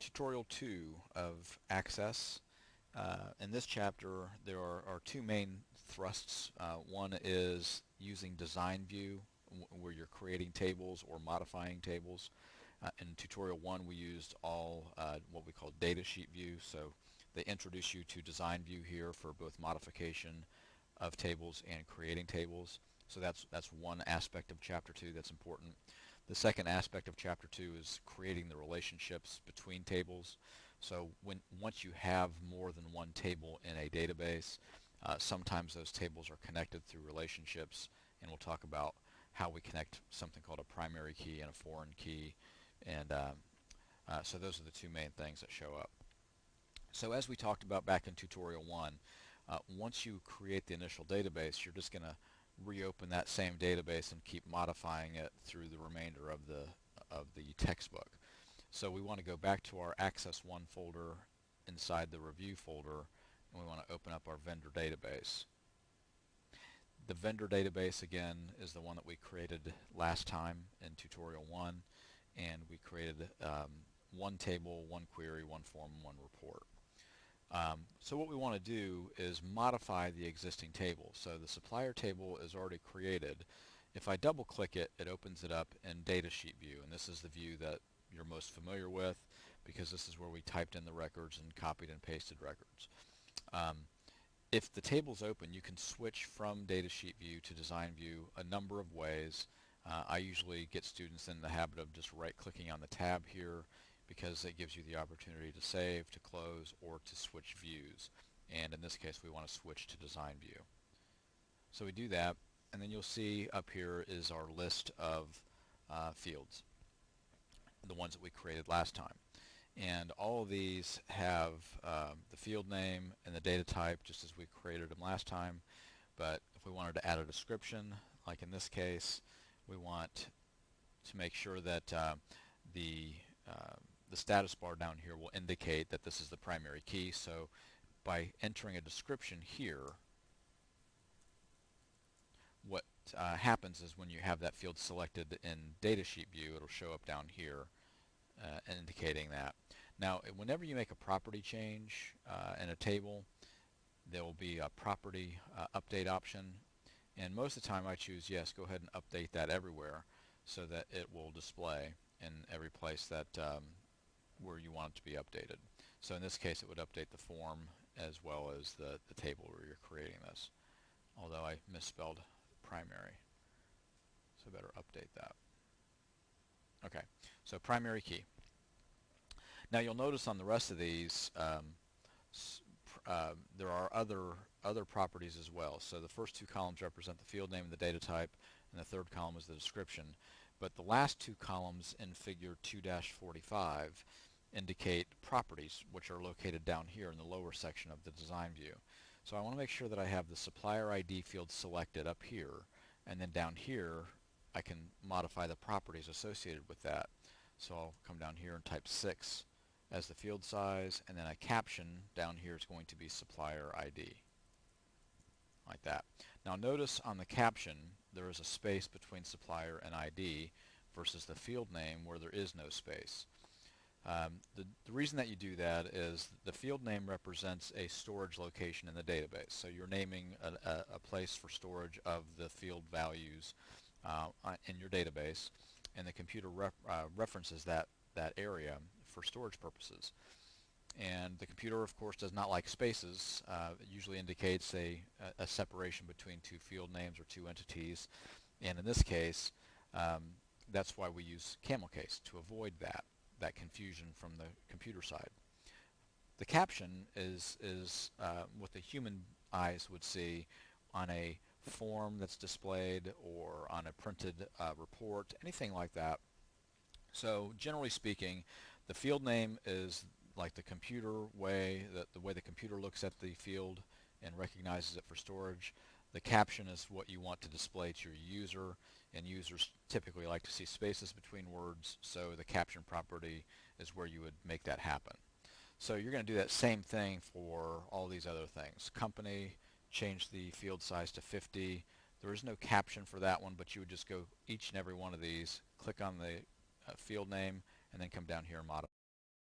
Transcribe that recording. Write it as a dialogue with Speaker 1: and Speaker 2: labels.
Speaker 1: tutorial 2 of Access. In this chapter there are two main thrusts. One is using design view where you're creating tables or modifying tables. In tutorial 1 we used all what we call data sheet view, so they introduce you to design view here for both modification of tables and creating tables. So that's one aspect of chapter 2 that's important. The second aspect of chapter 2 is creating the relationships between tables. So once you have more than one table in a database, sometimes those tables are connected through relationships, and we'll talk about how we connect something called a primary key and a foreign key, and so those are the two main things that show up. So as we talked about back in tutorial 1, once you create the initial database, you're just going to reopen that same database and keep modifying it through the remainder of the textbook. So we want to go back to our Access 1 folder inside the Review folder, and we want to open up our vendor database. The vendor database, again, is the one that we created last time in tutorial 1, and we created one table, one query, one form, and one report. So what we want to do is modify the existing table. So the supplier table is already created. If I double click it, it opens it up in datasheet view, and this is the view that you're most familiar with because this is where we typed in the records and copied and pasted records. If the table's open, you can switch from datasheet view to design view a number of ways. I usually get students in the habit of just right-clicking on the tab here because it gives you the opportunity to save, to close, or to switch views. And in this case, we want to switch to design view. So we do that, and then you'll see up here is our list of fields, the ones that we created last time. And all of these have the field name and the data type just as we created them last time. But if we wanted to add a description, like in this case, we want to make sure that the status bar down here will indicate that this is the primary key. So by entering a description here, what happens is when you have that field selected in datasheet view, it'll show up down here indicating that. Now whenever you make a property change in a table, there will be a property update option, and most of the time I choose yes, go ahead and update that everywhere so that it will display in every place that where you want it to be updated. So in this case it would update the form as well as the table where you're creating this, although I misspelled primary, so better update that. Okay, so primary key. Now you'll notice on the rest of these there are other properties as well. So the first two columns represent the field name and the data type, and the third column is the description. But the last two columns in figure 2-45 indicate properties, which are located down here in the lower section of the design view. So I want to make sure that I have the supplier ID field selected up here, and then down here I can modify the properties associated with that. So I'll come down here and type 6 as the field size, and then a caption down here is going to be supplier ID, like that. Now notice on the caption there is a space between supplier and ID versus the field name where there is no space. The reason that you do that is the field name represents a storage location in the database. So you're naming a place for storage of the field values in your database, and the computer references that area for storage purposes. And the computer, of course, does not like spaces. It usually indicates a separation between two field names or two entities, and in this case that's why we use camel case, to avoid that confusion from the computer side. The caption is what the human eyes would see on a form that's displayed or on a printed report, anything like that. So generally speaking, the field name is like the computer way, the way the computer looks at the field and recognizes it for storage. The caption is what you want to display to your user, and users typically like to see spaces between words, so the caption property is where you would make that happen. So you're going to do that same thing for all these other things. Company, change the field size to 50. There is no caption for that one, but you would just go each and every one of these, click on the field name, and then come down here and modify.